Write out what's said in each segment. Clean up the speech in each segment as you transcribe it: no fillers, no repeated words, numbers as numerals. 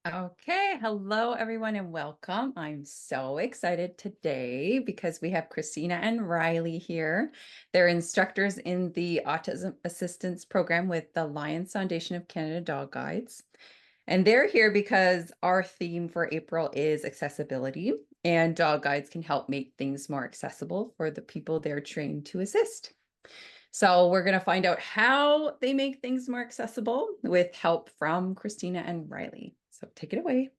Okay, hello everyone and welcome. I'm so excited today because we have Christina and Ryleigh here. They're instructors in the Autism Assistance Program with the Lions Foundation of Canada Dog Guides. And they're here because our theme for April is accessibility, and dog guides can help make things more accessible for the people they're trained to assist. So we're going to find out how they make things more accessible with help from Christina and Ryleigh. So take it away.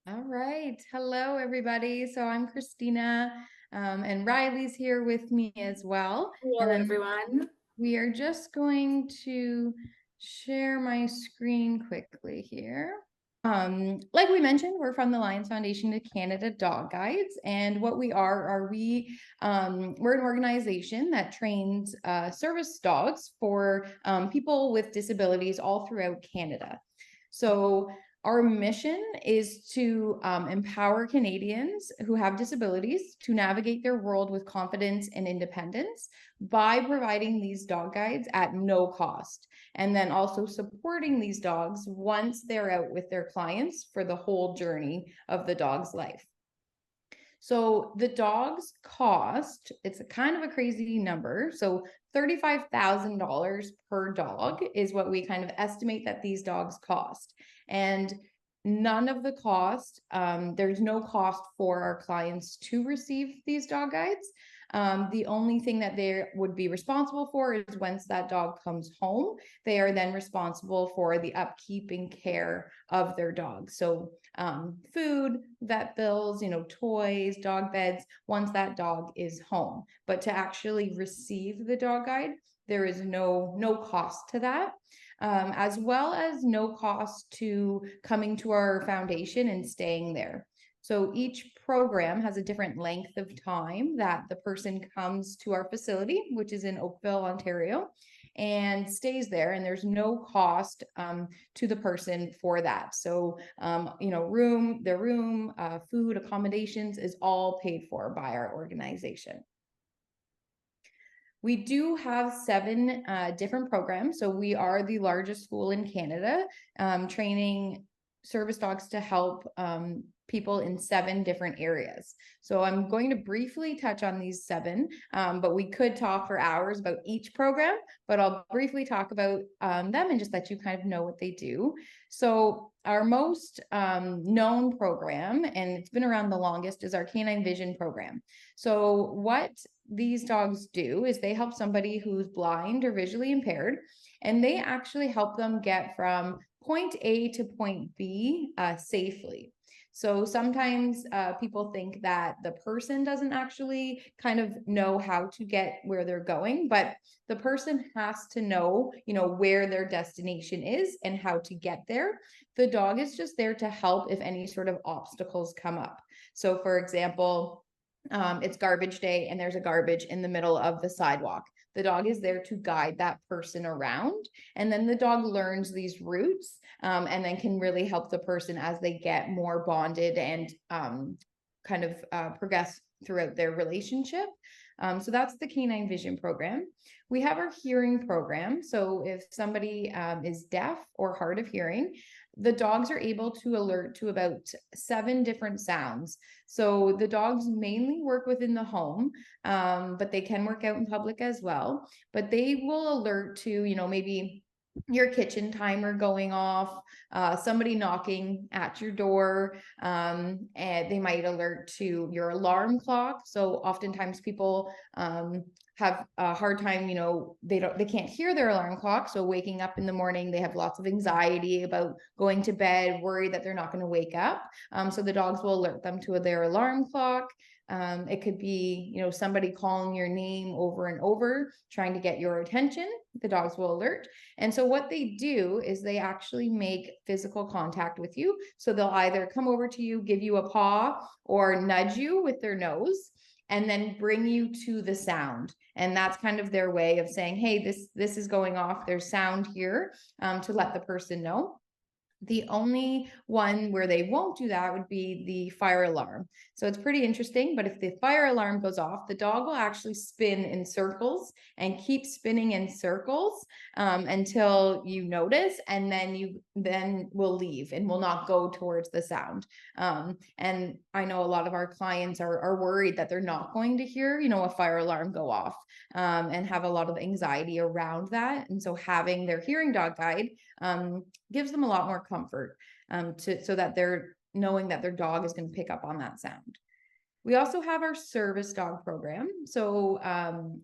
All right. Hello, everybody. So I'm Christina, and Riley's here with me as well. And Hello, then everyone. we are just going to share my screen quickly here. Like we mentioned, we're from the Lions Foundation of Canada Dog Guides, and what we are we're an organization that trains service dogs for people with disabilities all throughout Canada. So our mission is to empower Canadians who have disabilities to navigate their world with confidence and independence by providing these dog guides at no cost, and then also supporting these dogs once they're out with their clients for the whole journey of the dog's life. So the dogs cost, it's a kind of a crazy number. So $35,000 per dog is what we kind of estimate that these dogs cost. And none of the cost, there's no cost for our clients to receive these dog guides. The only thing that they would be responsible for is once that dog comes home, they are then responsible for the upkeep and care of their dog. So food, vet bills, toys, dog beds, once that dog is home. But to actually receive the dog guide, there is no cost to that. As well as no cost to coming to our foundation and staying there. So each program has a different length of time that the person comes to our facility, which is in Oakville, Ontario, and stays there. And there's no cost to the person for that. So, their room, food, accommodations is all paid for by our organization. We do have 7 different programs. So we are the largest school in Canada, training service dogs to help people in 7 different areas. So I'm going to briefly touch on these 7, but we could talk for hours about each program, but I'll briefly talk about them and just let you kind of know what they do. So our most known program, and it's been around the longest, is our Canine Vision program. So what these dogs do is they help somebody who's blind or visually impaired, and they actually help them get from point A to point B safely. So sometimes people think that the person doesn't actually kind of know how to get where they're going, but the person has to know, where their destination is and how to get there. The dog is just there to help if any sort of obstacles come up. So for example, it's garbage day and there's a garbage in the middle of the sidewalk. The dog is there to guide that person around. And then the dog learns these routes and then can really help the person as they get more bonded and kind of progress throughout their relationship. So that's the Canine Vision program. We have our hearing program. So if somebody is deaf or hard of hearing, the dogs are able to alert to about 7 different sounds. So the dogs mainly work within the home, but they can work out in public as well. But they will alert to, maybe your kitchen timer going off, somebody knocking at your door, and they might alert to your alarm clock. So oftentimes people have a hard time, they can't hear their alarm clock. So waking up in the morning, they have lots of anxiety about going to bed, worried that they're not going to wake up. So the dogs will alert them to their alarm clock. It could be, somebody calling your name over and over, trying to get your attention. The dogs will alert. And so what they do is they actually make physical contact with you. So they'll either come over to you, give you a paw, or nudge you with their nose, and then bring you to the sound. And that's kind of their way of saying, hey, this is going off. There's sound here, to let the person know. The only one where they won't do that would be the fire alarm. So it's pretty interesting, but if the fire alarm goes off, the dog will actually spin in circles and keep spinning in circles until you notice, and then you then will leave and will not go towards the sound. And I know a lot of our clients are worried that they're not going to hear, a fire alarm go off, and have a lot of anxiety around that. And so having their hearing dog guide gives them a lot more comfort, so that they're knowing that their dog is going to pick up on that sound. We also have our service dog program. So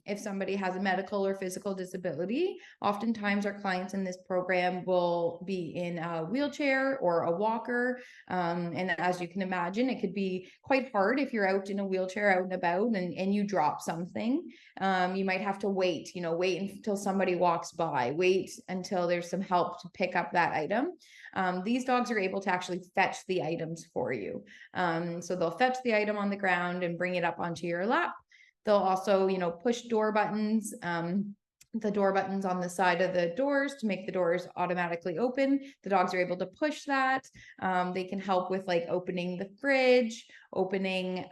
if somebody has a medical or physical disability, oftentimes our clients in this program will be in a wheelchair or a walker. And as you can imagine, it could be quite hard if you're out in a wheelchair, out and about, and you drop something. You might have to wait until somebody walks by, wait until there's some help to pick up that item. These dogs are able to actually fetch the items for you. So they'll fetch the item on the ground and bring it up onto your lap. They'll also, push door buttons, the door buttons on the side of the doors to make the doors automatically open. The dogs are able to push that. They can help with like opening the fridge, opening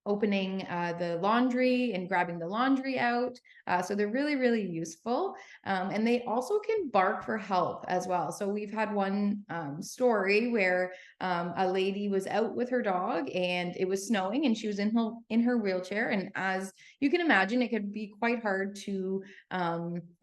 the laundry and grabbing the laundry out. So they're really, really useful. And they also can bark for help as well. So we've had one story where a lady was out with her dog and it was snowing and she was in her wheelchair. And as you can imagine, it could be quite hard to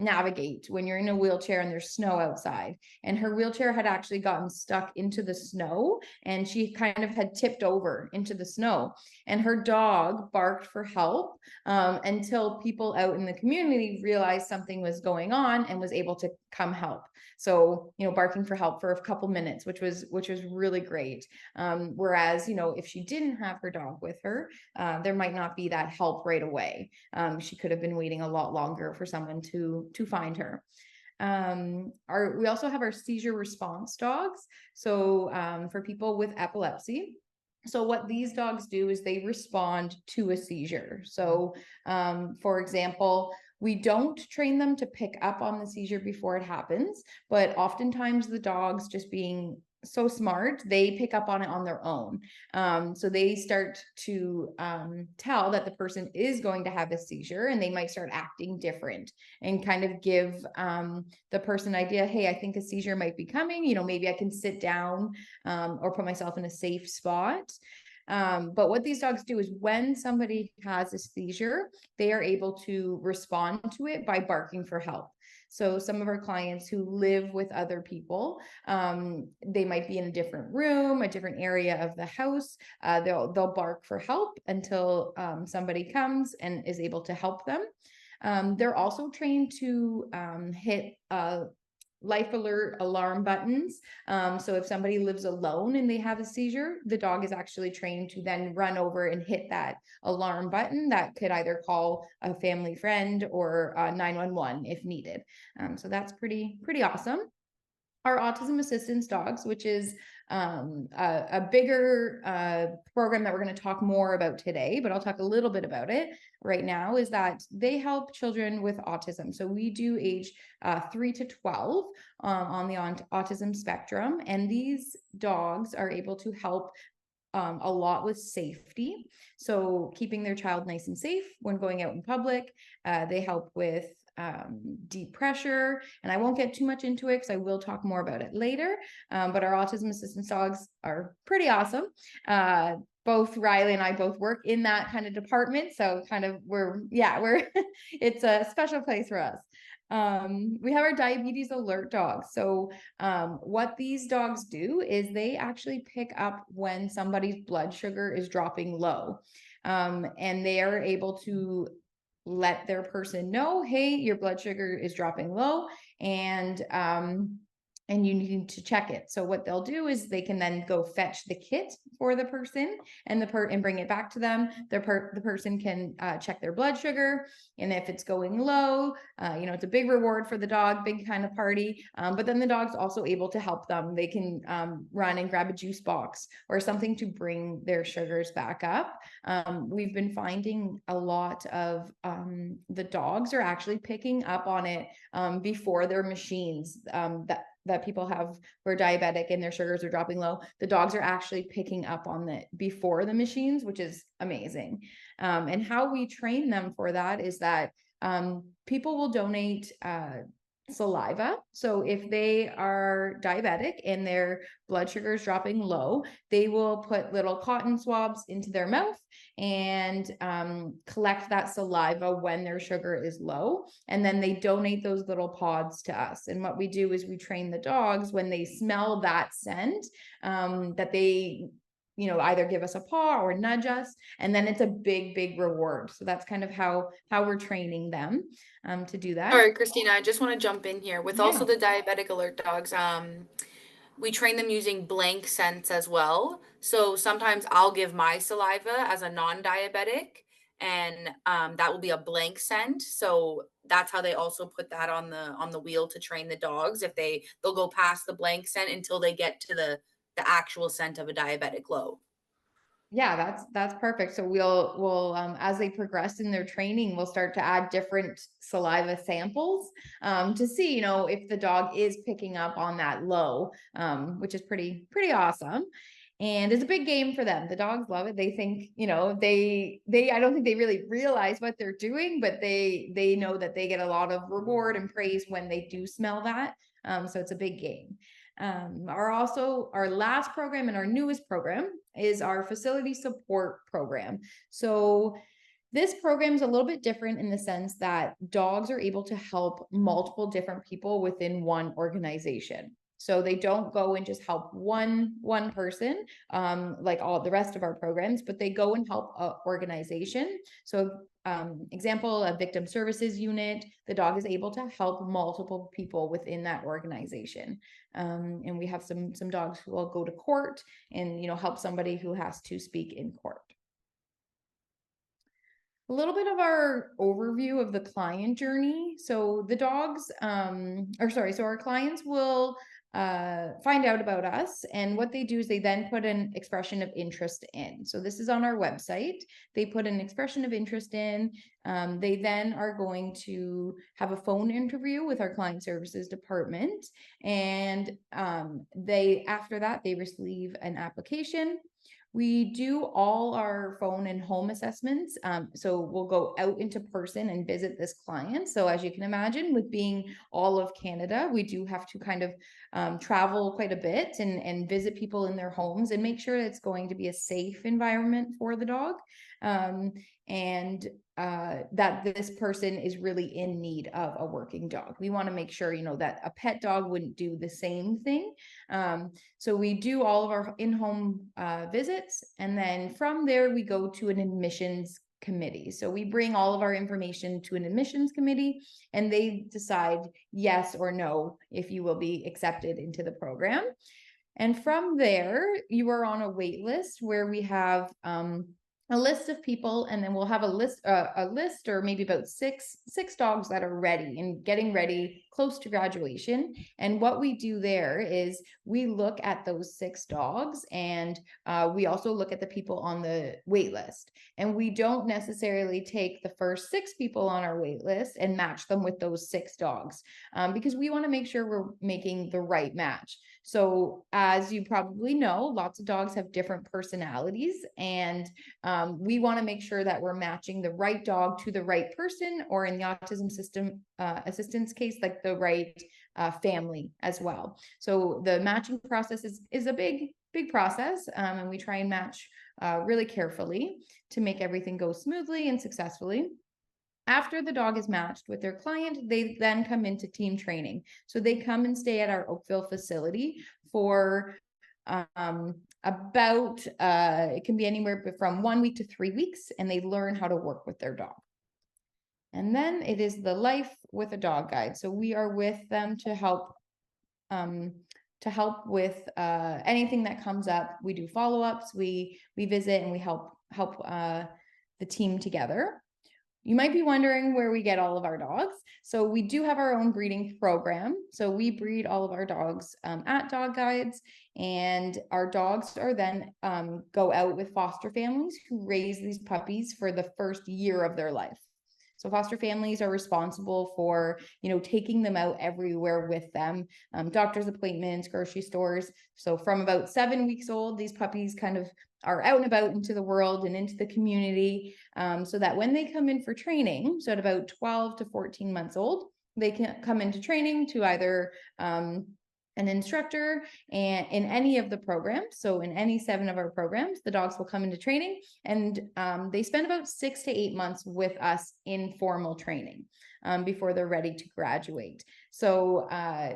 navigate when you're in a wheelchair and there's snow outside. And her wheelchair had actually gotten stuck into the snow and she kind of had tipped over into the snow. And her dog barked for help until people out in the community realized something was going on and was able to come help. So, barking for help for a couple minutes, which was really great. Whereas, if she didn't have her dog with her, there might not be that help right away. She could have been waiting a lot longer for someone to find her. We also have our seizure response dogs. So for people with epilepsy. So what these dogs do is they respond to a seizure. So for example, we don't train them to pick up on the seizure before it happens, but oftentimes the dogs, just being so smart, they pick up on it on their own. So they start to tell that the person is going to have a seizure, and they might start acting different and kind of give the person an idea, hey, I think a seizure might be coming, maybe I can sit down or put myself in a safe spot. But what these dogs do is when somebody has a seizure, they are able to respond to it by barking for help. So some of our clients who live with other people, they might be in a different room, a different area of the house. They'll bark for help until somebody comes and is able to help them. They're also trained to hit life alert alarm buttons. So if somebody lives alone and they have a seizure, the dog is actually trained to then run over and hit that alarm button that could either call a family friend or 911 if needed. So that's pretty awesome. Our autism assistance dogs, which is a bigger program that we're going to talk more about today, but I'll talk a little bit about it right now, is that they help children with autism. So we do age 3 to 12 on the autism spectrum, and these dogs are able to help a lot with safety. So keeping their child nice and safe when going out in public. They help with deep pressure, and I won't get too much into it because I will talk more about it later. But our autism assistance dogs are pretty awesome. Both Ryleigh and I both work in that kind of department, so kind of we're it's a special place for us. We have our diabetes alert dogs. So what these dogs do is they actually pick up when somebody's blood sugar is dropping low, and they are able to let their person know, hey, your blood sugar is dropping low, and you need to check it. So what they'll do is they can then go fetch the kit for the person and and bring it back to them. The person can check their blood sugar, and if it's going low, it's a big reward for the dog, big kind of party. But then the dog's also able to help them. They can run and grab a juice box or something to bring their sugars back up. We've been finding a lot of the dogs are actually picking up on it before their machines that people have who are diabetic and their sugars are dropping low, the dogs are actually picking up on the before the machines, which is amazing. And how we train them for that is that people will donate saliva. So if they are diabetic and their blood sugar is dropping low, they will put little cotton swabs into their mouth and collect that saliva when their sugar is low. And then they donate those little pods to us. And what we do is we train the dogs when they smell that scent, that they either give us a paw or nudge us, and then it's a big reward. So that's kind of how we're training them to do that. Sorry, Christina, I just want to jump in here. With also Yeah. the diabetic alert dogs, we train them using blank scents as well. So sometimes I'll give my saliva as a non-diabetic, and that will be a blank scent. So that's how they also put that on the wheel to train the dogs. If they'll go past the blank scent until they get to the actual scent of a diabetic low. Yeah, that's perfect. So we'll as they progress in their training, we'll start to add different saliva samples to see, if the dog is picking up on that low, which is pretty awesome. And it's a big game for them. The dogs love it. They think, they I don't think they really realize what they're doing, but they know that they get a lot of reward and praise when they do smell that. So it's a big game. Our last program and our newest program is our facility support program. So this program is a little bit different in the sense that dogs are able to help multiple different people within one organization. So they don't go and just help one person, like all the rest of our programs, but they go and help an organization. So example, a victim services unit, the dog is able to help multiple people within that organization. And we have some dogs who will go to court and help somebody who has to speak in court. A little bit of our overview of the client journey. So the dogs, so our clients will find out about us, and what they do is they then put an expression of interest in. So this is on our website. They put an expression of interest in. They then are going to have a phone interview with our client services department, and after that they receive an application. We do all our phone and home assessments. So we'll go out into person and visit this client. So as you can imagine, with being all of Canada, we do have to kind of travel quite a bit and visit people in their homes and make sure it's going to be a safe environment for the dog. And that this person is really in need of a working dog. We want to make sure, that a pet dog wouldn't do the same thing. So we do all of our in-home visits, and then from there we go to an admissions committee. So we bring all of our information to an admissions committee, and they decide yes or no if you will be accepted into the program. And from there, you are on a wait list where we have a list of people, and then we'll have a list or maybe about six dogs that are ready and getting ready close to graduation. And what we do there is we look at those 6 dogs, and we also look at the people on the wait list. And we don't necessarily take the first 6 people on our wait list and match them with those 6 dogs, because we want to make sure we're making the right match. So as you probably know, lots of dogs have different personalities, and we want to make sure that we're matching the right dog to the right person, or in the autism system assistance case, like the right family as well. So the matching process is a big process, and we try and match really carefully to make everything go smoothly and successfully. After the dog is matched with their client, they then come into team training. So they come and stay at our Oakville facility for about it can be anywhere from 1 week to 3 weeks, and they learn how to work with their dog. And then it is the Life with a Dog guide. So we are with them to help with anything that comes up. We do follow-ups, we visit, and we help the team together. You might be wondering where we get all of our dogs. So we do have our own breeding program. So we breed all of our dogs at Dog Guides, and our dogs are then go out with foster families who raise these puppies for the first year of their life. So foster families are responsible for, taking them out everywhere with them, doctor's appointments, grocery stores. So from about 7 weeks old, these puppies kind of are out and about into the world and into the community, so that when they come in for training, so at about 12 to 14 months old, they can come into training to either an instructor and in any of the programs. So in any 7 of our programs, the dogs will come into training, and they spend about 6 to 8 months with us in formal training before they're ready to graduate. So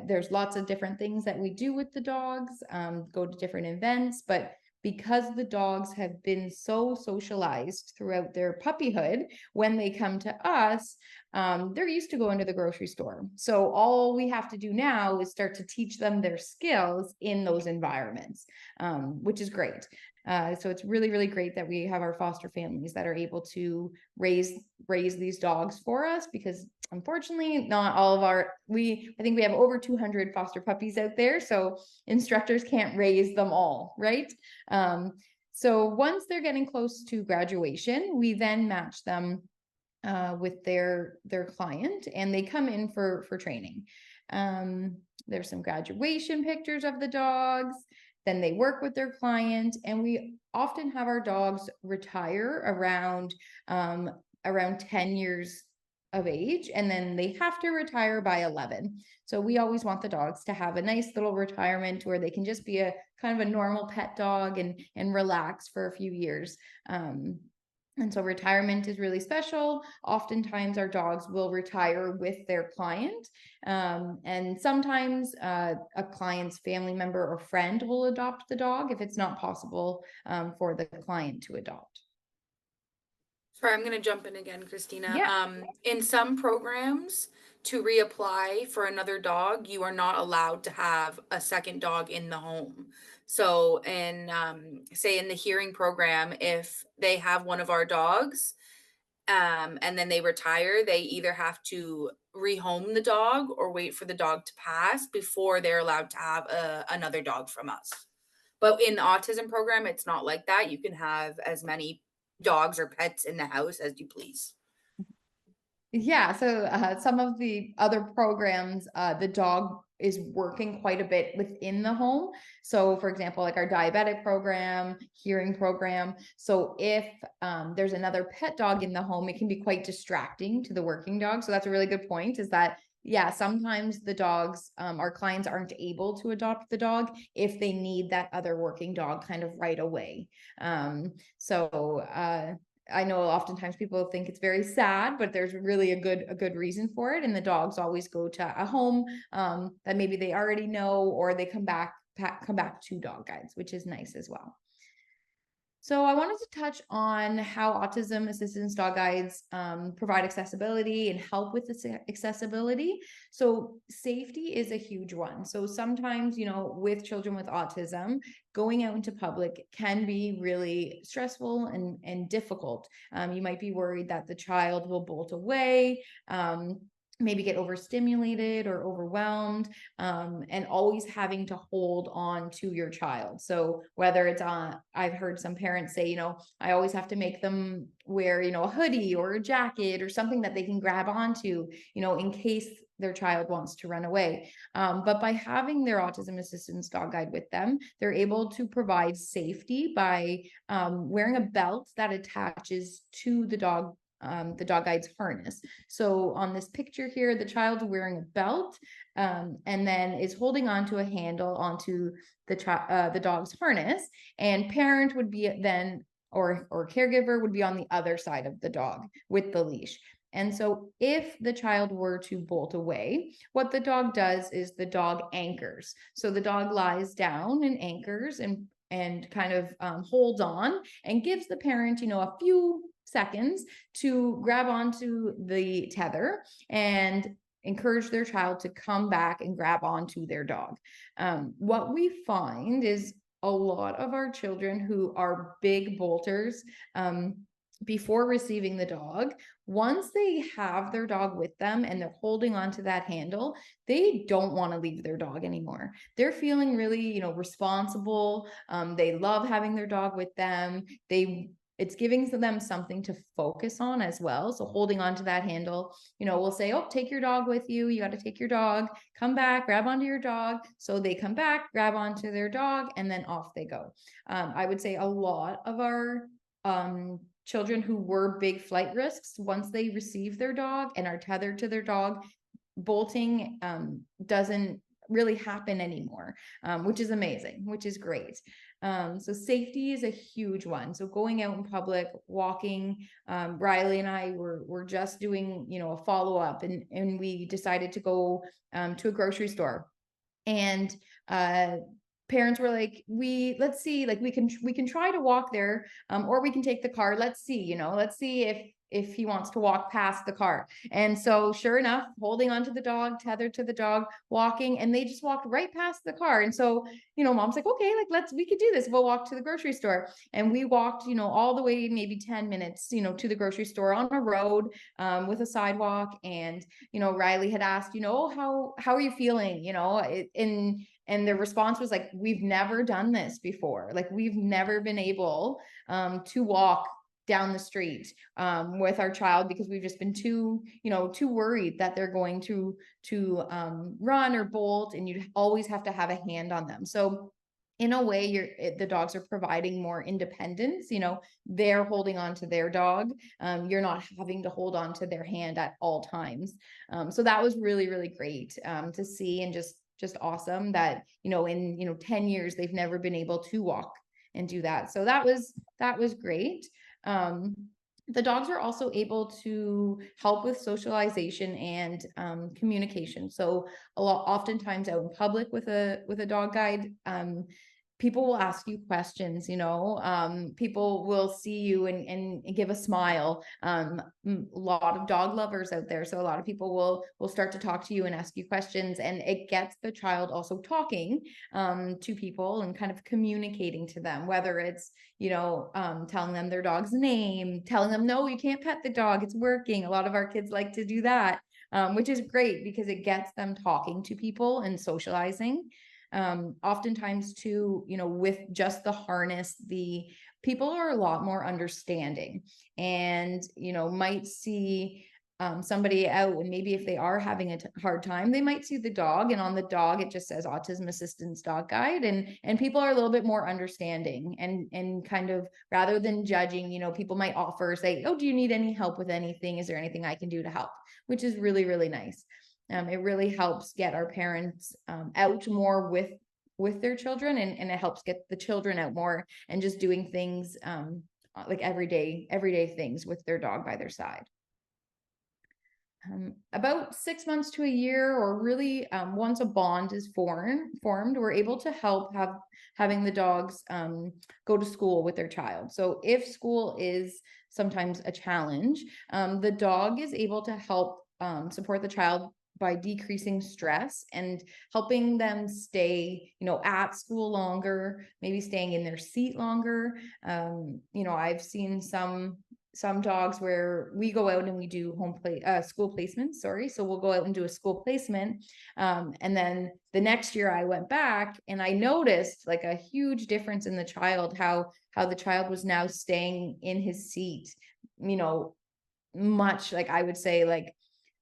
there's lots of different things that we do with the dogs, go to different events, but because the dogs have been so socialized throughout their puppyhood, when they come to us, they're used to going to the grocery store. So all we have to do now is start to teach them their skills in those environments, which is great. So it's really, really great that we have our foster families that are able to raise these dogs for us, because unfortunately not all of I think we have over 200 foster puppies out there. So instructors can't raise them all, right? So once they're getting close to graduation, we then match them with their client, and they come in for training. There's some graduation pictures of the dogs. Then they work with their client, and we often have our dogs retire around 10 years of age, and then they have to retire by 11. So we always want the dogs to have a nice little retirement where they can just be a kind of a normal pet dog and relax for a few years. And so retirement is really special. Oftentimes our dogs will retire with their client. And sometimes a client's family member or friend will adopt the dog if it's not possible for the client to adopt. Sorry, I'm going to jump in again, Christina. Yeah. In some programs, to reapply for another dog, you are not allowed to have a second dog in the home. So in say in the hearing program, if they have one of our dogs and then they retire, they either have to rehome the dog or wait for the dog to pass before they're allowed to have another dog from us. But in the autism program, it's not like that. You can have as many dogs or pets in the house as you please. Yeah, so some of the other programs, the dog is working quite a bit within the home. So for example, like our diabetic program, hearing program. So if there's another pet dog in the home, it can be quite distracting to the working dog. So that's a really good point, is that, yeah, sometimes the dogs, our clients aren't able to adopt the dog if they need that other working dog kind of right away. I know oftentimes people think it's very sad, but there's really a good reason for it. And the dogs always go to a home that maybe they already know, or they come back to dog guides, which is nice as well. So I wanted to touch on how autism assistance dog guides provide accessibility and help with this accessibility. So safety is a huge one. So sometimes, with children with autism, going out into public can be really stressful and difficult. You might be worried that the child will bolt away, maybe get overstimulated or overwhelmed, and always having to hold on to your child. So whether it's I've heard some parents say, I always have to make them wear, a hoodie or a jacket or something that they can grab onto, in case their child wants to run away. But by having their autism assistance dog guide with them, they're able to provide safety by wearing a belt that attaches to the dog guide's harness. So on this picture here, the child's wearing a belt, and then is holding onto a handle onto the dog's harness, and parent would be then, or caregiver would be on the other side of the dog with the leash. And so if the child were to bolt away, what the dog does is the dog anchors. So the dog lies down and anchors and kind of holds on and gives the parent, a few seconds to grab onto the tether and encourage their child to come back and grab onto their dog. What we find is a lot of our children who are big bolters, before receiving the dog, once they have their dog with them and they're holding onto that handle, they don't want to leave their dog anymore. They're feeling really, responsible. They love having their dog with them. They it's giving them something to focus on as well. So holding on to that handle, we'll say, oh, take your dog with you. You got to take your dog, come back, grab onto your dog. So they come back, grab onto their dog, and then off they go. I would say a lot of our children who were big flight risks, once they receive their dog and are tethered to their dog, bolting doesn't really happen anymore, which is amazing, which is great. So safety is a huge one. So going out in public, walking, Ryleigh and I were just doing, a follow-up, and we decided to go to a grocery store, and parents were like, let's see, like we can try to walk there, or we can take the car. Let's see, let's see if he wants to walk past the car. And so sure enough, holding onto the dog, tethered to the dog, walking, and they just walked right past the car. And so, mom's like, okay, like we could do this. We'll walk to the grocery store. And we walked, all the way, maybe 10 minutes, to the grocery store on a road, with a sidewalk. And, Ryleigh had asked, how are you feeling? And the response was like, we've never done this before. Like, we've never been able to walk down the street with our child, because we've just been too worried that they're going to run or bolt, and you always have to have a hand on them. So in a way, the dogs are providing more independence. They're holding on to their dog. You're not having to hold on to their hand at all times. So that was really, really great to see, and just awesome that, in 10 years, they've never been able to walk and do that. So that was great. The dogs are also able to help with socialization and communication. So oftentimes out in public with a dog guide, people will ask you questions, people will see you and give a smile. A lot of dog lovers out there. So a lot of people will start to talk to you and ask you questions, and it gets the child also talking to people and kind of communicating to them, whether it's, telling them their dog's name, telling them, no, you can't pet the dog, it's working. A lot of our kids like to do that, which is great because it gets them talking to people and socializing. Oftentimes too, with just the harness, the people are a lot more understanding, and, might see somebody out, and maybe if they are having a hard time, they might see the dog, and on the dog, it just says Autism Assistance Dog Guide. And people are a little bit more understanding, and kind of, rather than judging, people might offer, say, oh, do you need any help with anything? Is there anything I can do to help? Which is really, really nice. It really helps get our parents out more with their children, and it helps get the children out more and just doing things like everyday things with their dog by their side. About 6 months to a year, or really once a bond is formed, we're able to help having the dogs go to school with their child. So if school is sometimes a challenge, the dog is able to help support the child by decreasing stress and helping them stay, at school longer, maybe staying in their seat longer. I've seen some dogs where we go out and we do school placements. So we'll go out and do a school placement. And then the next year I went back and I noticed like a huge difference in the child, how the child was now staying in his seat, much, like, I would say, like,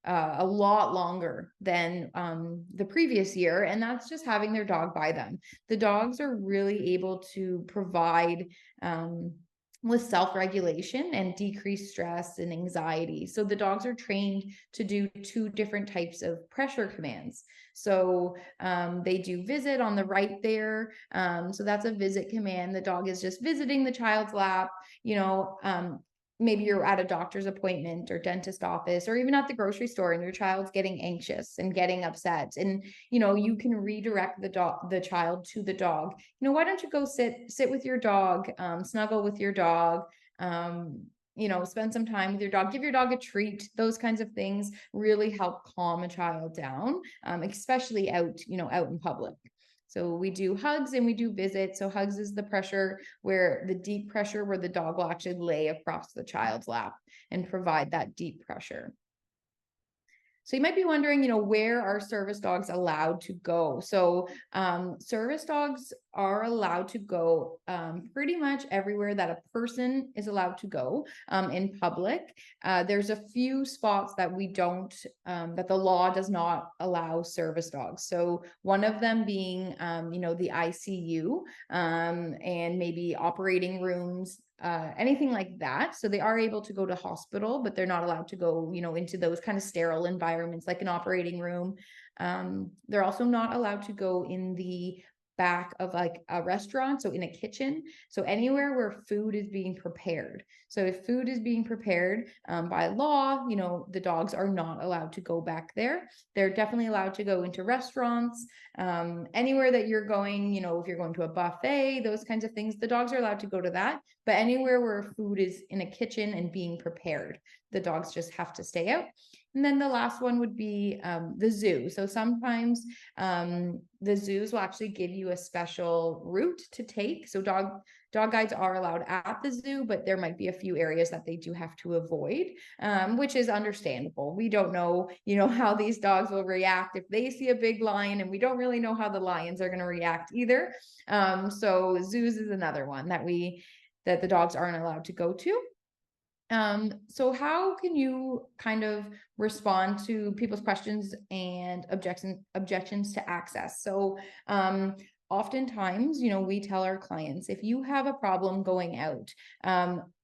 a lot longer than the previous year. And that's just having their dog by them. The dogs are really able to provide with self-regulation and decreased stress and anxiety. So the dogs are trained to do 2 different types of pressure commands. So they do visit on the right there. So that's a visit command. The dog is just visiting the child's lap. Maybe you're at a doctor's appointment or dentist office, or even at the grocery store, and your child's getting anxious and getting upset, and you can redirect the child to the dog. Why don't you go sit with your dog, snuggle with your dog, spend some time with your dog, give your dog a treat. Those kinds of things really help calm a child down, especially out in public. So we do hugs and we do visits. So hugs is the pressure, where the deep pressure, where the dog will actually lay across the child's lap and provide that deep pressure. So you might be wondering, where are service dogs allowed to go? So service dogs are allowed to go pretty much everywhere that a person is allowed to go in public. There's a few spots that we don't, that the law does not allow service dogs. So one of them being, the ICU and maybe operating rooms, anything like that. So they are able to go to hospital, but they're not allowed to go, into those kind of sterile environments like an operating room. They're also not allowed to go in the back of like a restaurant, so in a kitchen, so anywhere where food is being prepared. So if food is being prepared by law, the dogs are not allowed to go back there. They're definitely allowed to go into restaurants, anywhere that you're going, if you're going to a buffet, those kinds of things, the dogs are allowed to go to that. But anywhere where food is in a kitchen and being prepared, the dogs just have to stay out. And then the last one would be the zoo. So sometimes the zoos will actually give you a special route to take. So dog guides are allowed at the zoo, but there might be a few areas that they do have to avoid, which is understandable. We don't know, how these dogs will react if they see a big lion, and we don't really know how the lions are going to react either. So zoos is another one that the dogs aren't allowed to go to. So how can you kind of respond to people's questions and objections to access? So, oftentimes, we tell our clients, if you have a problem going out,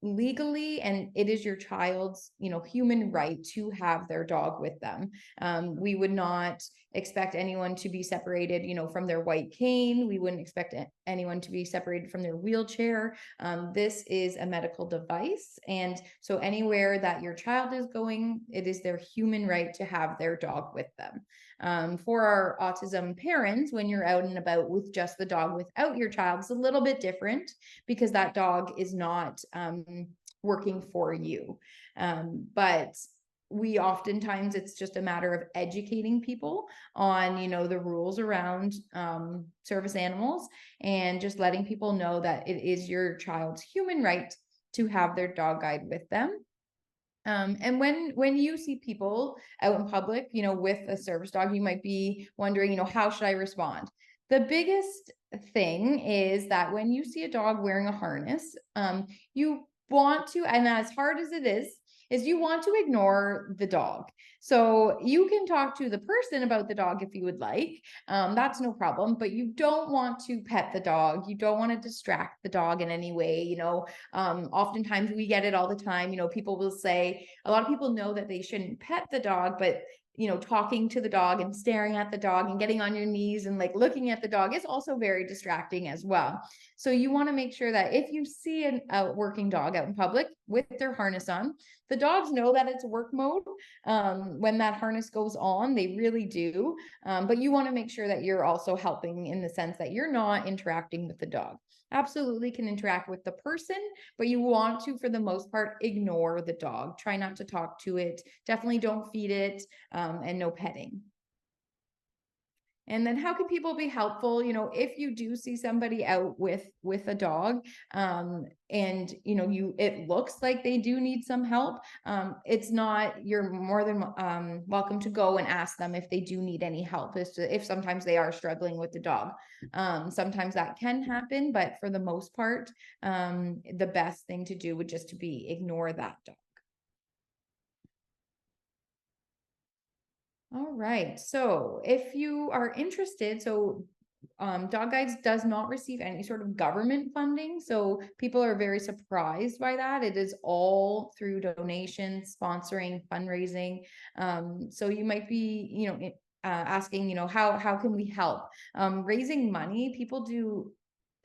legally, and it is your child's, human right to have their dog with them. We would not expect anyone to be separated, from their white cane. We wouldn't expect anyone to be separated from their wheelchair. This is a medical device. And so anywhere that your child is going, it is their human right to have their dog with them. For our autism parents, when you're out and about with just the dog without your child, it's a little bit different because that dog is not working for you. But we oftentimes, it's just a matter of educating people on, the rules around service animals, and just letting people know that it is your child's human right to have their dog guide with them. And when you see people out in public, with a service dog, you might be wondering, how should I respond? The biggest thing is that when you see a dog wearing a harness, you want to, and as hard as it is you want to ignore the dog. So you can talk to the person about the dog if you would like. That's no problem, but you don't want to pet the dog. You don't want to distract the dog in any way. Oftentimes we get it all the time. People will say, a lot of people know that they shouldn't pet the dog, but talking to the dog and staring at the dog and getting on your knees and like looking at the dog is also very distracting as well. So you want to make sure that if you see a working dog out in public with their harness on, the dogs know that it's work mode. When that harness goes on, they really do. But you want to make sure that you're also helping in the sense that you're not interacting with the dog. Absolutely can interact with the person, but you want to, for the most part, ignore the dog. Try not to talk to it. Definitely don't feed it, and no petting. And then how can people be helpful? If you do see somebody out with a dog, and it looks like they do need some help, you're more than welcome to go and ask them if they do need any help, if sometimes they are struggling with the dog. Sometimes that can happen, but for the most part, the best thing to do would just to be ignore that dog. All right. So if you are interested, Dog Guides does not receive any sort of government funding. So people are very surprised by that. It is all through donations, sponsoring, fundraising. So you might be, asking, how can we help? Raising money, people do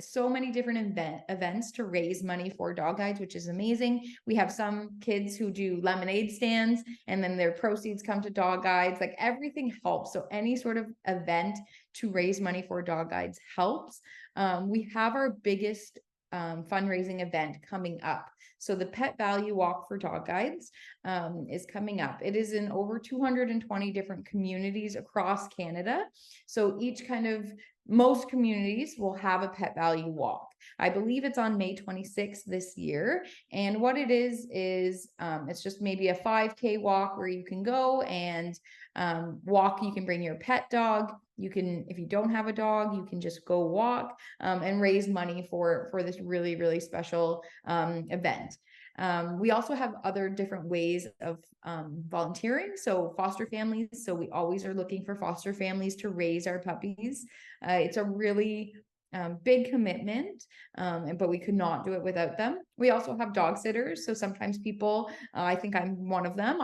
so many different events to raise money for Dog Guides, which is amazing. We have some kids who do lemonade stands, and then their proceeds come to Dog Guides. Like, everything helps. So any sort of event to raise money for Dog Guides helps. We have our biggest fundraising event coming up. So the Pet Value Walk for Dog Guides is coming up. It is in over 220 different communities across Canada. So each kind of most communities will have a pet value walk. I believe it's on May 26th this year. And what it is it's just maybe a 5K walk where you can go and walk. You can bring your pet dog. You can, if you don't have a dog, you can just go walk and raise money for this really, really special event. We also have other different ways of volunteering. So foster families. So we always are looking for foster families to raise our puppies. It's a really big commitment, but we could not do it without them. We also have dog sitters. So sometimes people, I think I'm one of them.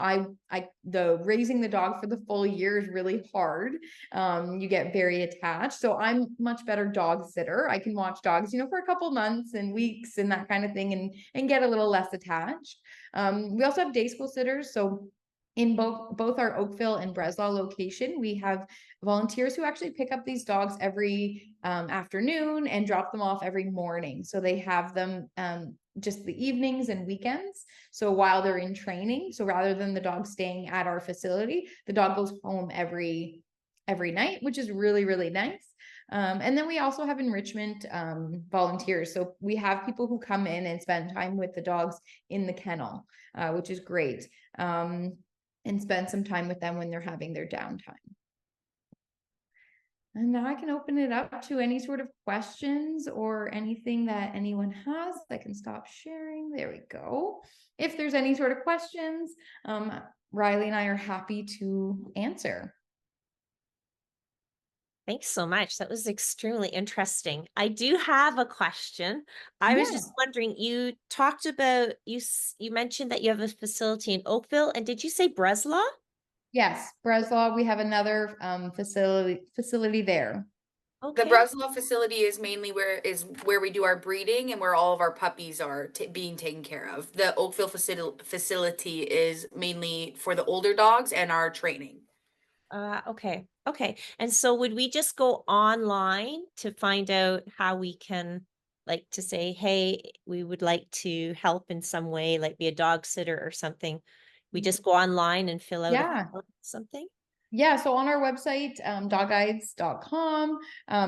The raising the dog for the full year is really hard. You get very attached. So I'm much better dog sitter. I can watch dogs, for a couple months and weeks and that kind of thing, and get a little less attached. We also have day school sitters. So in both our Oakville and Breslau location, we have volunteers who actually pick up these dogs every afternoon and drop them off every morning. So they have them just the evenings and weekends. So while they're in training, so rather than the dog staying at our facility, the dog goes home every night, which is really, really nice. And then we also have enrichment volunteers. So we have people who come in and spend time with the dogs in the kennel, which is great. And spend some time with them when they're having their downtime. And now I can open it up to any sort of questions or anything that anyone has. I can stop sharing. There we go. If there's any sort of questions, Ryleigh and I are happy to answer. Thanks so much. That was extremely interesting. I do have a question. I was just wondering, you talked about, you mentioned that you have a facility in Oakville, and did you say Breslau? Yes, Breslau, we have another facility there. The Breslau facility is mainly where we do our breeding and where all of our puppies are being taken care of. The Oakville facility is mainly for the older dogs and our training. Okay. And so would we just go online to find out how we can, like, to say, hey, we would like to help in some way, like be a dog sitter or something? We just go online and fill out something? Yeah, so on our website, dogguides.com,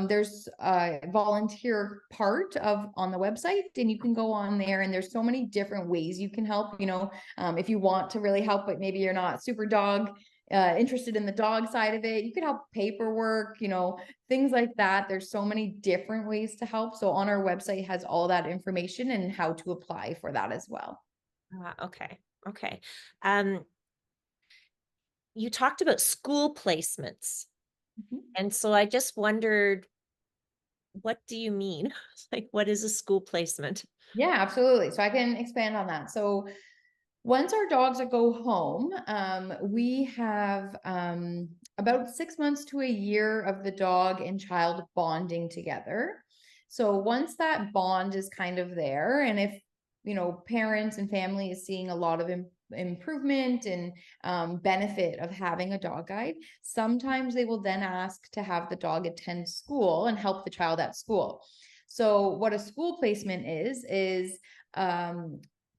there's a volunteer part on the website, and you can go on there, and there's so many different ways you can help. If you want to really help, but maybe you're not super dog interested in the dog side of it, you could help paperwork, things like that. There's so many different ways to help. So on our website has all that information and how to apply for that as well. Okay. You talked about school placements. And so I just wondered, what do you mean? Like, what is a school placement? Yeah, absolutely. So I can expand on that. So once our dogs go home, we have about 6 months to a year of the dog and child bonding together. So once that bond is kind of there, and if parents and family is seeing a lot of improvement and benefit of having a dog guide, sometimes they will then ask to have the dog attend school and help the child at school. So what a school placement is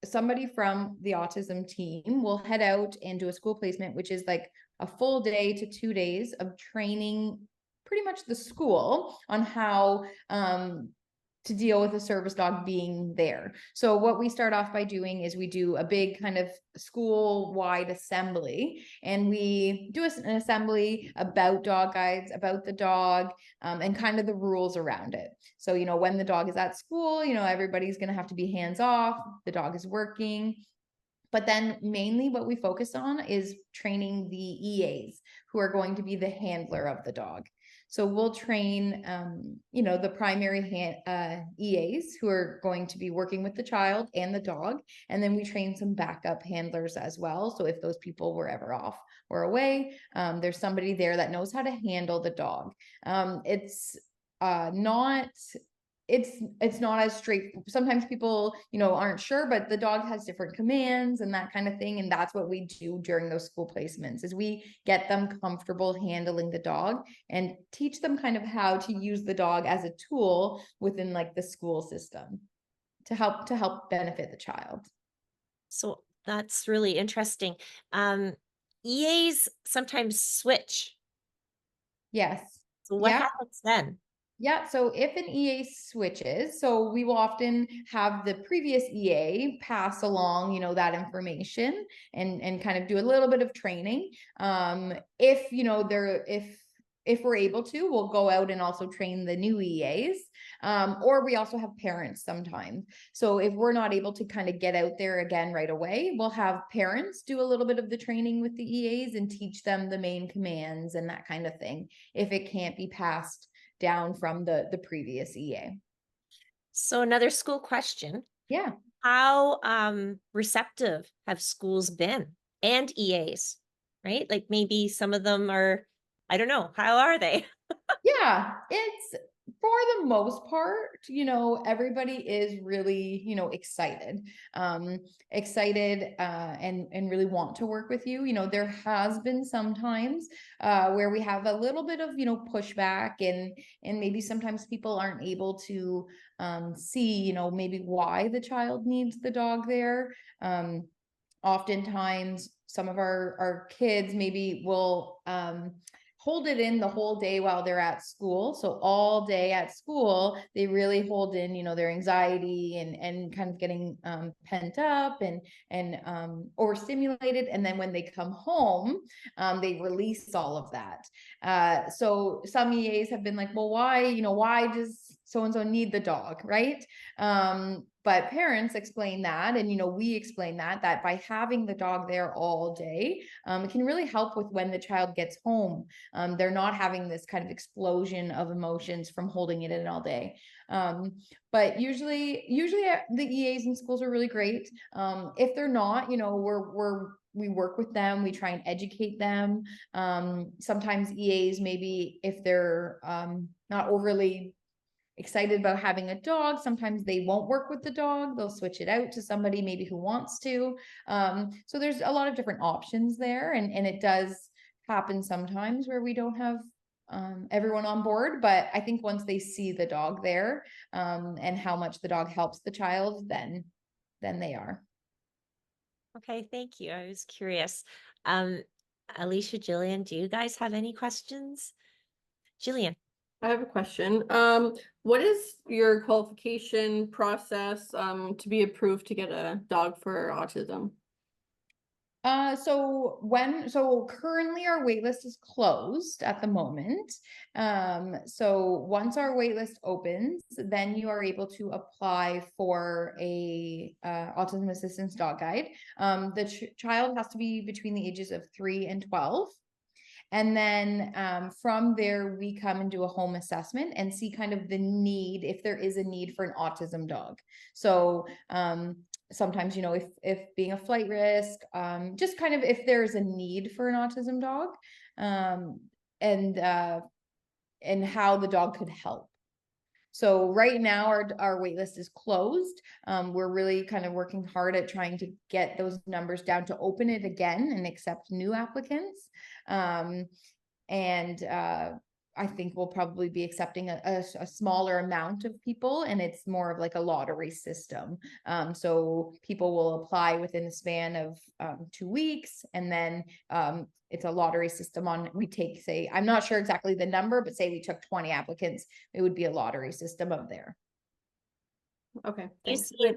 somebody from the autism team will head out and do a school placement, which is like a full day to 2 days of training pretty much the school on how to deal with a service dog being there. So what we start off by doing is we do a big kind of school-wide assembly, and we do an assembly about dog guides, about the dog, and kind of the rules around it. So, when the dog is at school, everybody's going to have to be hands off. The dog is working. But then mainly what we focus on is training the EAs, who are going to be the handler of the dog. So we'll train, the primary EAs who are going to be working with the child and the dog. And then we train some backup handlers as well. So if those people were ever off or away, there's somebody there that knows how to handle the dog. It's not as straight. Sometimes people, aren't sure, but the dog has different commands and that kind of thing. And that's what we do during those school placements, is we get them comfortable handling the dog and teach them kind of how to use the dog as a tool within like the school system to help benefit the child. So that's really interesting. EAs sometimes switch. Yes. So what happens then? Yeah, so if an EA switches, so we will often have the previous EA pass along, that information and kind of do a little bit of training. If, if we're able to, we'll go out and also train the new EAs. Or we also have parents sometimes. So if we're not able to kind of get out there again right away, we'll have parents do a little bit of the training with the EAs and teach them the main commands and that kind of thing, if it can't be passed down from the previous EA. So another school question. Yeah. How receptive have schools been and EAs, right? Like maybe some of them are, I don't know, how are they? Yeah, it's for the most part, everybody is really, excited, and really want to work with you. There has been some times where we have a little bit of, pushback and maybe sometimes people aren't able to see, maybe why the child needs the dog there. Oftentimes some of our kids maybe will hold it in the whole day while they're at school. So all day at school, they really hold in, their anxiety and kind of getting pent up and overstimulated. And then when they come home, they release all of that. So some EAs have been like, well, why does so-and-so need the dog, right? But parents explain that, and we explain that by having the dog there all day, it can really help with when the child gets home. They're not having this kind of explosion of emotions from holding it in all day. But usually the EAs in schools are really great. If they're not, we work with them, we try and educate them. Sometimes EAs, maybe if they're not overly excited about having a dog, sometimes they won't work with the dog, they'll switch it out to somebody maybe who wants to. So there's a lot of different options there, and it does happen sometimes where we don't have everyone on board, but I think once they see the dog there and how much the dog helps the child, then they are. Okay, thank you. I was curious. Alycia, Jillian, do you guys have any questions? Jillian. I have a question. What is your qualification process to be approved to get a dog for autism? So currently our waitlist is closed at the moment. So once our waitlist opens, then you are able to apply for a autism assistance dog guide. The child has to be between the ages of 3 and 12. And then from there, we come and do a home assessment and see kind of the need, if there is a need for an autism dog. So sometimes, if being a flight risk, just kind of if there's a need for an autism dog, and how the dog could help. So right now our wait list is closed. We're really kind of working hard at trying to get those numbers down to open it again and accept new applicants. I think we'll probably be accepting a smaller amount of people, and it's more of like a lottery system. So people will apply within the span of 2 weeks, and then it's a lottery system we take, say, I'm not sure exactly the number, but say we took 20 applicants, it would be a lottery system of there. Okay, You thanks. see,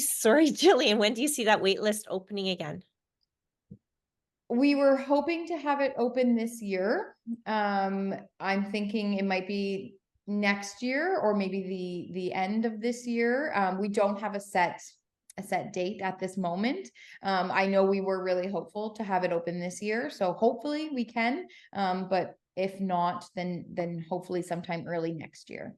sorry, Jillian, when do you see that wait list opening again? We were hoping to have it open this year. I'm thinking it might be next year or maybe the end of this year. We don't have a set date at this moment. I know we were really hopeful to have it open this year, so hopefully we can. But if not, then hopefully sometime early next year.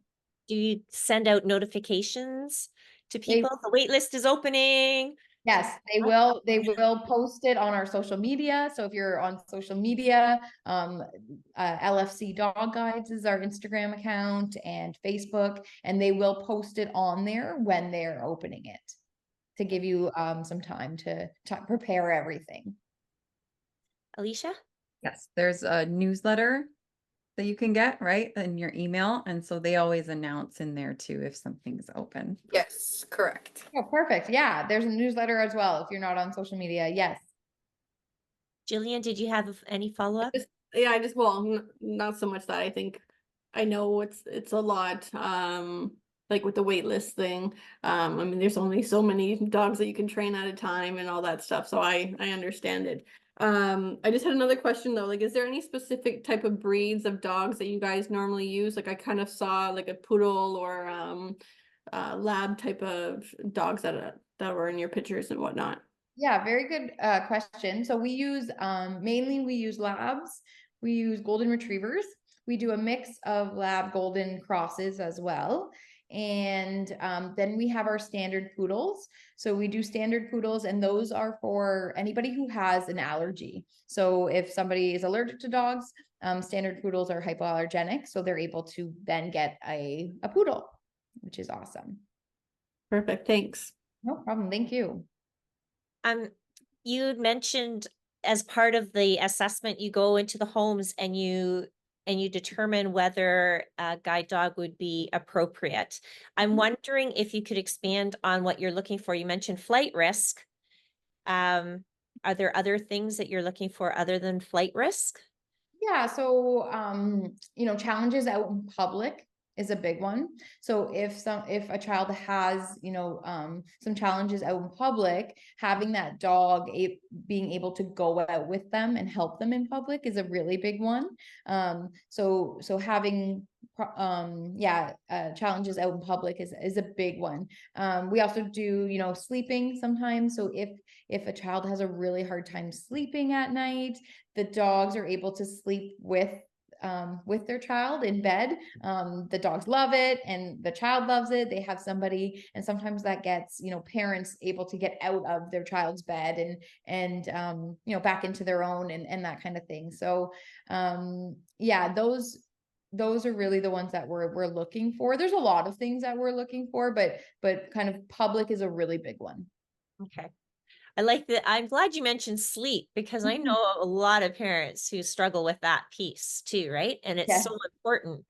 Do you send out notifications to people? The wait list is opening. Yes, they will. They will post it on our social media. So if you're on social media, LFC Dog Guides is our Instagram account and Facebook, and they will post it on there when they're opening it to give you some time to prepare everything. Alycia? Yes, there's a newsletter that you can get right in your email, and so they always announce in there too if something's open. Yes, correct. Oh, perfect. Yeah, there's a newsletter as well if you're not on social media. Yes. Jillian, did you have any follow-up? Yeah, well, not so much that. I think I know it's a lot, like with the wait list thing. I mean, there's only so many dogs that you can train at a time and all that stuff. So I understand it. I just had another question though. Like, is there any specific type of breeds of dogs that you guys normally use? Like I kind of saw like a poodle or lab type of dogs that were in your pictures and whatnot. Yeah, very good question. So we use mainly we use labs, we use golden retrievers. We do a mix of lab golden crosses as well. And then we have our standard poodles. So we do standard poodles, and those are for anybody who has an allergy. So if somebody is allergic to dogs, standard poodles are hypoallergenic, so they're able to then get a poodle, which is awesome. Perfect. Thanks. No problem. Thank you. You had mentioned as part of the assessment, you go into the homes and you determine whether a guide dog would be appropriate. I'm wondering if you could expand on what you're looking for. You mentioned flight risk. Are there other things that you're looking for other than flight risk? Yeah, so challenges out in public is a big one. So if a child has, some challenges out in public, having that dog being able to go out with them and help them in public is a really big one. So having challenges out in public is a big one. We also do, sleeping sometimes. So if a child has a really hard time sleeping at night, the dogs are able to sleep with their child in bed. The dogs love it and the child loves it. They have somebody, and sometimes that gets, parents able to get out of their child's bed and back into their own and that kind of thing. So those are really the ones that we're looking for. There's a lot of things that we're looking for, but kind of public is a really big one. Okay. I like that. I'm glad you mentioned sleep because I know a lot of parents who struggle with that piece too, right? And it's so important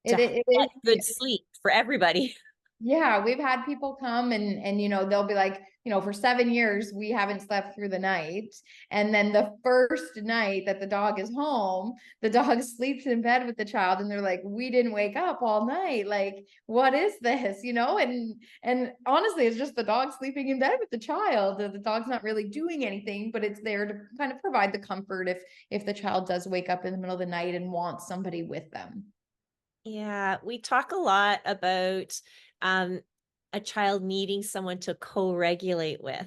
to It get is. good sleep for everybody. Yeah, we've had people come and they'll be like, for 7 years we haven't slept through the night, and then the first night that the dog is home, the dog sleeps in bed with the child, and they're like, we didn't wake up all night, like what is this, and honestly it's just the dog sleeping in bed with the child. The dog's not really doing anything, but it's there to kind of provide the comfort if the child does wake up in the middle of the night and wants somebody with them. Yeah, we talk a lot about a child needing someone to co-regulate with.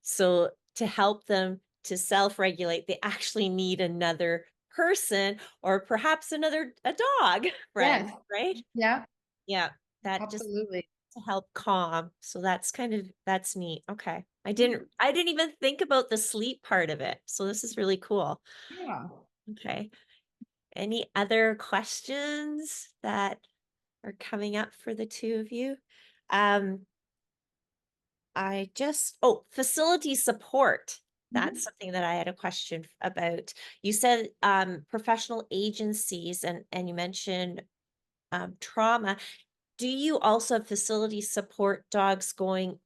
So to help them to self-regulate, they actually need another person or perhaps a dog friend, Yes. right? Yeah, Yeah, that just absolutely. to help calm. So that's neat. Okay. I didn't even think about the sleep part of it. So this is really cool. Yeah. Okay. Any other questions that are coming up for the two of you? Facility support. That's something that I had a question about. You said professional agencies and you mentioned trauma. Do you also have facility support dogs going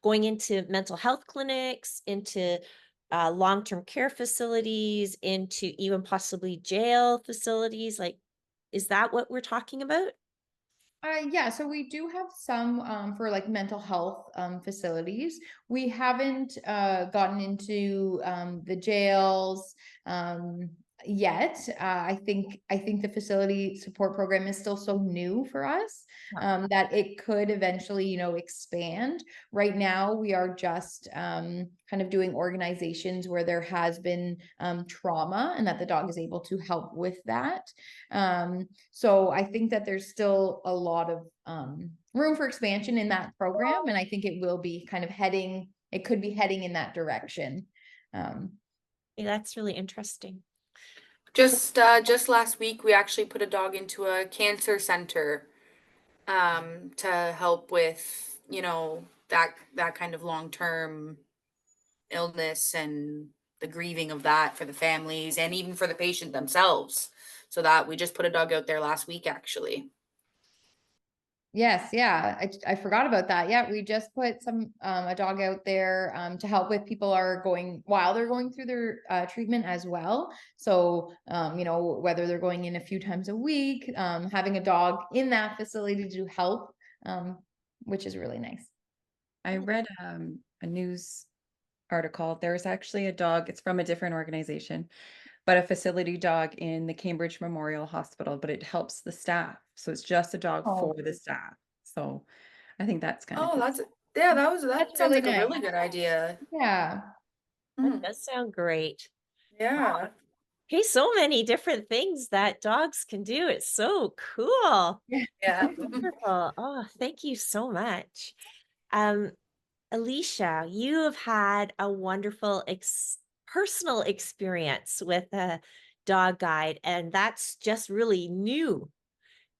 into mental health clinics, into long-term care facilities, into even possibly jail facilities? Like, is that what we're talking about? Yeah, so we do have some for like mental health facilities. We haven't gotten into the jails yet. I think the facility support program is still so new for us that it could eventually, expand. Right now, we are just kind of doing organizations where there has been trauma and that the dog is able to help with that. So I think that there's still a lot of room for expansion in that program, and I think it will be kind of it could be heading in that direction. Yeah, that's really interesting. Just last week, we actually put a dog into a cancer center to help with, that kind of long-term illness and the grieving of that for the families and even for the patient themselves. So that we just put a dog out there last week, actually. Yes, yeah, I forgot about that. Yeah, we just put a dog out there to help with people while they're going through their treatment as well. So you know, whether they're going in a few times a week, having a dog in that facility to help, which is really nice. I read a news article. There's actually a dog, it's from a different organization, but a facility dog in the Cambridge Memorial Hospital, but it helps the staff. So it's just a dog Oh. for the staff. So I think that's kind of Oh, cool. that That's sounds really like a really nice. good idea. Yeah. That Mhm. does sound great. Yeah. Hey, so many different things that dogs can do. It's so cool. Yeah. Wonderful. Oh, thank you so much. Um, Alycia, you have had a wonderful personal experience with a dog guide, and that's just really new.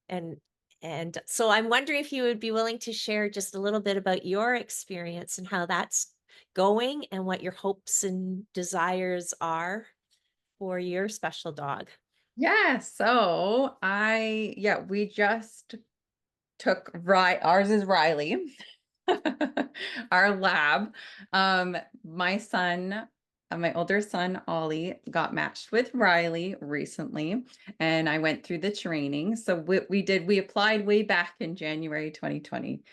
And and so I'm wondering if you would be willing to share just a little bit about your experience and how that's going and what your hopes and desires are for your special dog. Yeah, so we just took ours is Ryleigh, our lab. My son, my older son, Ollie, got matched with Ryleigh recently, and I went through the training. So we applied way back in January 2020.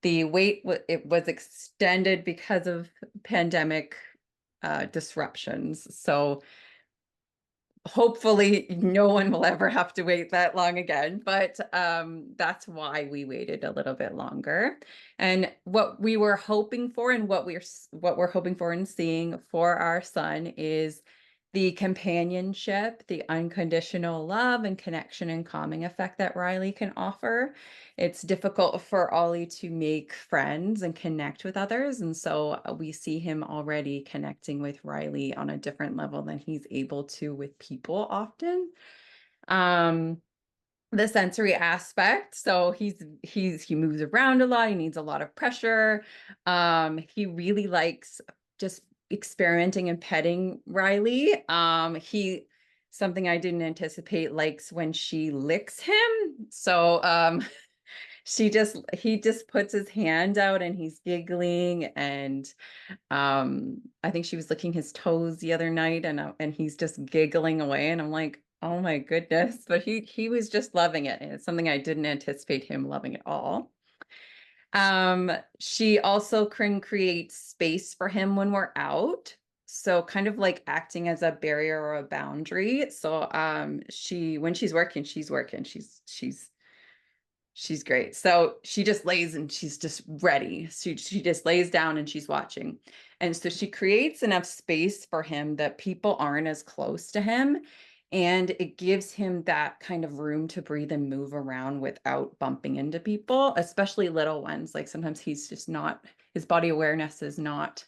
The it was extended because of pandemic disruptions. So hopefully no one will ever have to wait that long again, but that's why we waited a little bit longer. And what we were hoping for and what we're hoping for and seeing for our son is the companionship, the unconditional love and connection and calming effect that Ryleigh can offer. It's difficult for Ollie to make friends and connect with others. And so we see him already connecting with Ryleigh on a different level than he's able to with people often. The sensory aspect. So he moves around a lot. He needs a lot of pressure. He really likes just experimenting and petting Ryleigh. Something I didn't anticipate, likes when she licks him. So he just puts his hand out and he's giggling, and I think she was licking his toes the other night, and he's just giggling away, and I'm like, oh my goodness. But he was just loving it, and it's something I didn't anticipate him loving at all. She also can create space for him when we're out, so kind of like acting as a barrier or a boundary. So when she's working, she's great. So she just lays and she's just ready. She just lays down and she's watching. And so she creates enough space for him that people aren't as close to him. And it gives him that kind of room to breathe and move around without bumping into people, especially little ones. Like sometimes he's just not, his body awareness is not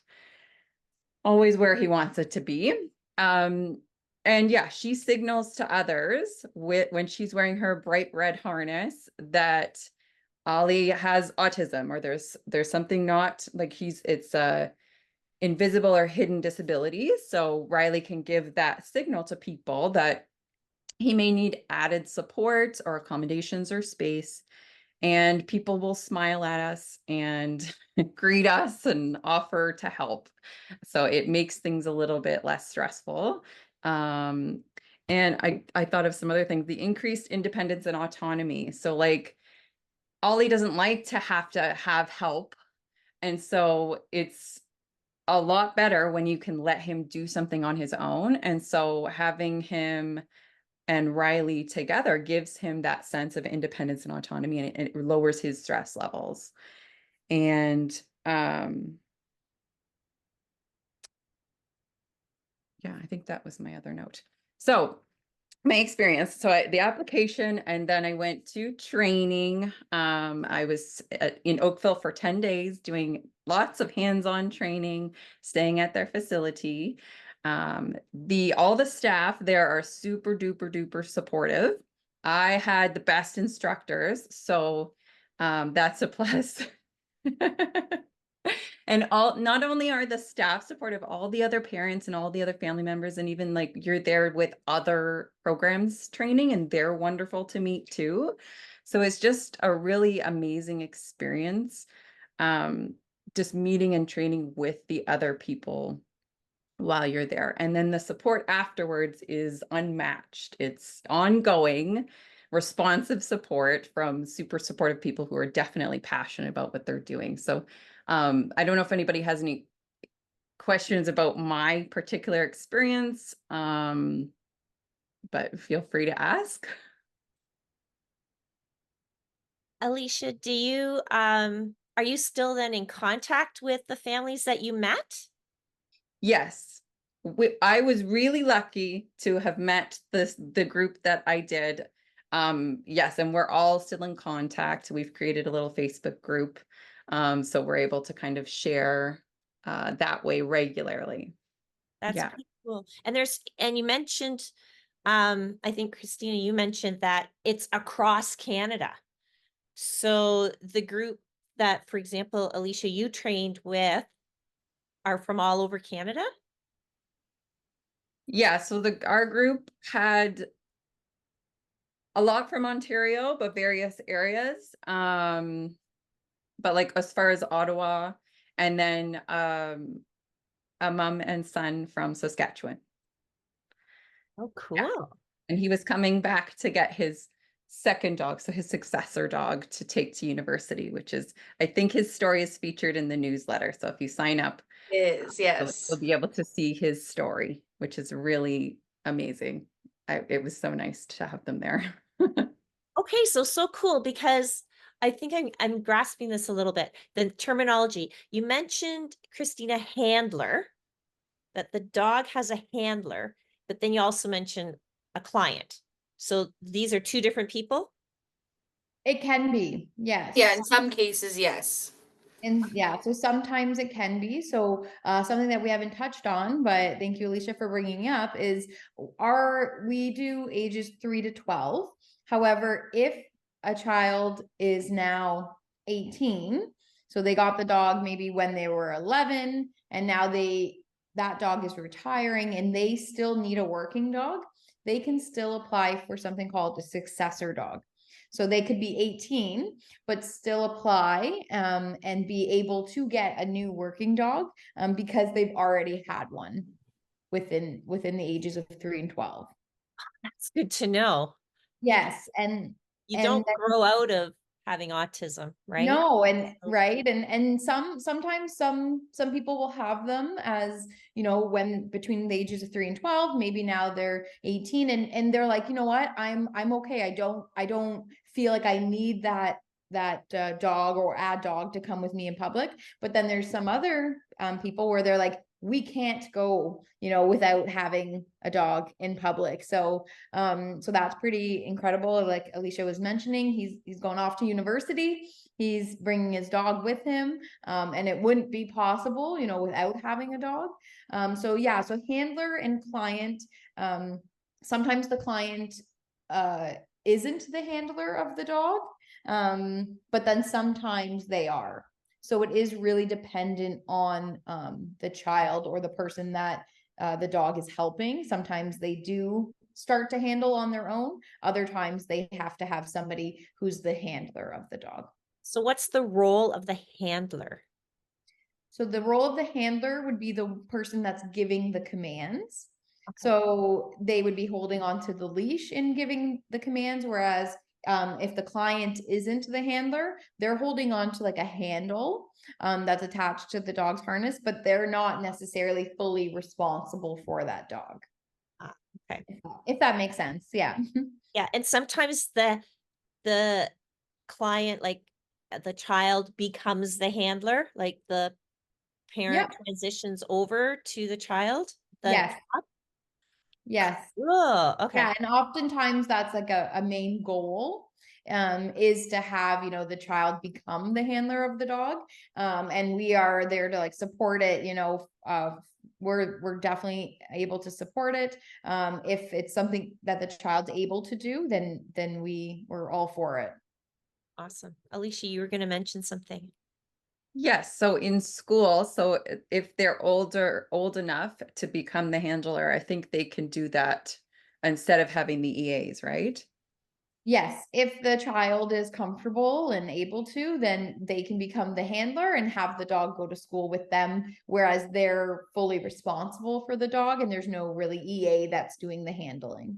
always where he wants it to be. And yeah, she signals to others when she's wearing her bright red harness that Ollie has autism, or there's something not like it's a invisible or hidden disability. So Ryleigh can give that signal to people that he may need added support or accommodations or space, and people will smile at us and greet us and offer to help. So it makes things a little bit less stressful. And I thought of some other things, the increased independence and autonomy. So like Ollie doesn't like to have help. And so it's a lot better when you can let him do something on his own. And so having him and Ryleigh together gives him that sense of independence and autonomy, and it lowers his stress levels. And yeah, I think that was my other note. So my experience. So the application, and then I went to training. I was in Oakville for 10 days doing lots of hands-on training, staying at their facility. All the staff there are super duper duper supportive. I had the best instructors, so that's a plus. And not only are the staff supportive, all the other parents and all the other family members, and even like you're there with other programs training, and they're wonderful to meet too. So it's just a really amazing experience. Just meeting and training with the other people while you're there. And then the support afterwards is unmatched. It's ongoing, responsive support from super supportive people who are definitely passionate about what they're doing. So I don't know if anybody has any questions about my particular experience, but feel free to ask. Alycia, do you are you still then in contact with the families that you met? Yes, I was really lucky to have met the group that I did. Yes, and we're all still in contact. We've created a little Facebook group, so we're able to kind of share that way regularly. That's Yeah. pretty cool. And you mentioned, I think Christina, you mentioned that it's across Canada. So the group that, for example, Alycia, you trained with are from all over Canada? Yeah, so our group had a lot from Ontario, but various areas. But like as far as Ottawa, and then a mom and son from Saskatchewan. Oh, Yeah. cool. And he was coming back to get his second dog, so his successor dog, to take to university, which is, I think his story is featured in the newsletter. So if you sign up, Is, yes. you'll be able to see his story, which is really amazing. It was so nice to have them there. Okay, so cool because I think I'm grasping this a little bit. The terminology. You mentioned, Christina, handler, that the dog has a handler, but then you also mentioned a client. So these are two different people? It can be, yes. Yeah, in some cases, yes. And yeah, so sometimes it can be. So something that we haven't touched on, but thank you, Alycia, for bringing up is we do ages 3 to 12. However, if a child is now 18, so they got the dog maybe when they were 11, and now that dog is retiring and they still need a working dog, they can still apply for something called a successor dog. So they could be 18, but still apply and be able to get a new working dog because they've already had one within the ages of 3 and 12. That's good to know. Yes, You and don't grow out of having autism, right? no, and So- right, and sometimes some people will have them as, you know, when between the ages of 3 and 12, maybe now they're 18 and they're like, you know what, I'm okay. I don't feel like I need that dog or a dog to come with me in public. But then there's some other people where they're like, we can't go, you know, without having a dog in public. So so that's pretty incredible. Like Alycia was mentioning, he's going off to university. He's bringing his dog with him, and it wouldn't be possible, you know, without having a dog. So yeah, so handler and client. Sometimes the client isn't the handler of the dog, but then sometimes they are. So it is really dependent on the child or the person that the dog is helping. Sometimes they do start to handle on their own. Other times they have to have somebody who's the handler of the dog. So what's the role of the handler? So the role of the handler would be the person that's giving the commands. Okay. So they would be holding on to the leash and giving the commands, whereas if the client isn't the handler, they're holding on to like a handle that's attached to the dog's harness, but they're not necessarily fully responsible for that dog. Okay. If that makes sense. Yeah. Yeah, and sometimes the client, like the child becomes the handler, like the parent Yep. transitions over to the child. Yes. Yes. Oh, okay. Yeah, and oftentimes that's like a main goal is to have, you know, the child become the handler of the dog. And we are there to like support it, you know, we're definitely able to support it. If it's something that the child's able to do, then we're all for it. Awesome. Alycia, you were going to mention something. Yes, so in school, so if they're old enough to become the handler, I think they can do that instead of having the EAs, right? Yes, if the child is comfortable and able to, then they can become the handler and have the dog go to school with them, whereas they're fully responsible for the dog and there's no really EA that's doing the handling.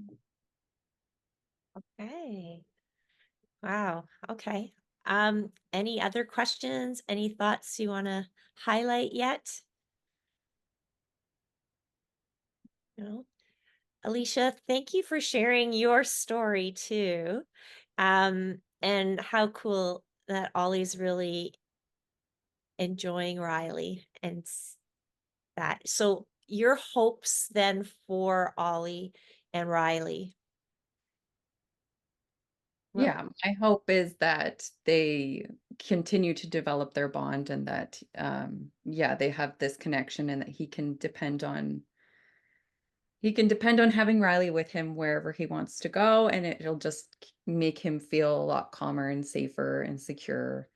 Okay. Wow. Okay. Any other questions? Any thoughts you want to highlight yet? No? Alycia, thank you for sharing your story too. And how cool that Ollie's really enjoying Ryleigh and that. So your hopes then for Ollie and Ryleigh. What? Yeah, my hope is that they continue to develop their bond and that yeah, they have this connection and that he can depend on having Ryleigh with him wherever he wants to go, and it'll just make him feel a lot calmer and safer and secure.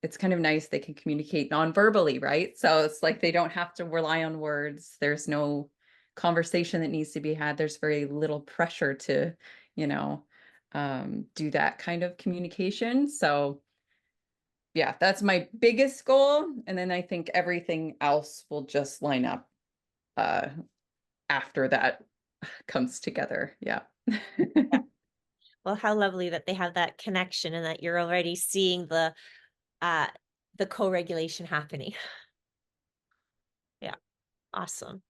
It's kind of nice they can communicate non-verbally, right? So it's like they don't have to rely on words. There's no conversation that needs to be had. There's very little pressure to, you know, do that kind of communication. So yeah, that's my biggest goal. And then I think everything else will just line up after that comes together. Yeah. Well, how lovely that they have that connection and that you're already seeing uh the co-regulation happening. Yeah, awesome.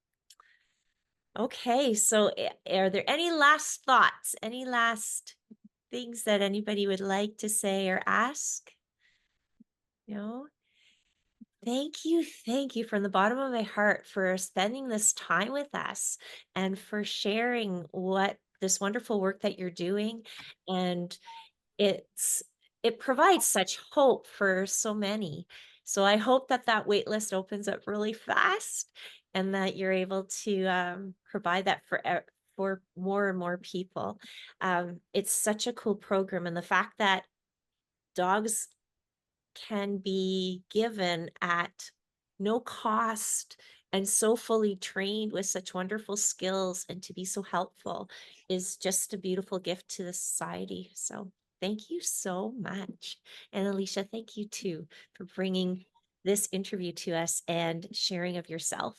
Okay, so are there any last thoughts, any last things that anybody would like to say or ask? No? Thank you from the bottom of my heart for spending this time with us and for sharing what this wonderful work that you're doing. And it's it provides such hope for so many. So I hope that that wait list opens up really fast and that you're able to provide that for more and more people. It's such a cool program, and the fact that dogs can be given at no cost and so fully trained with such wonderful skills and to be so helpful is just a beautiful gift to the society. So thank you so much. And Alycia, thank you too for bringing this interview to us and sharing of yourself.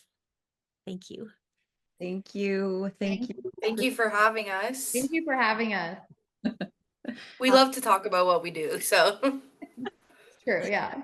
Thank you. Thank you. Thank you. Thank you for having us. Thank you for having us. We love to talk about what we do, so. It's true, yeah.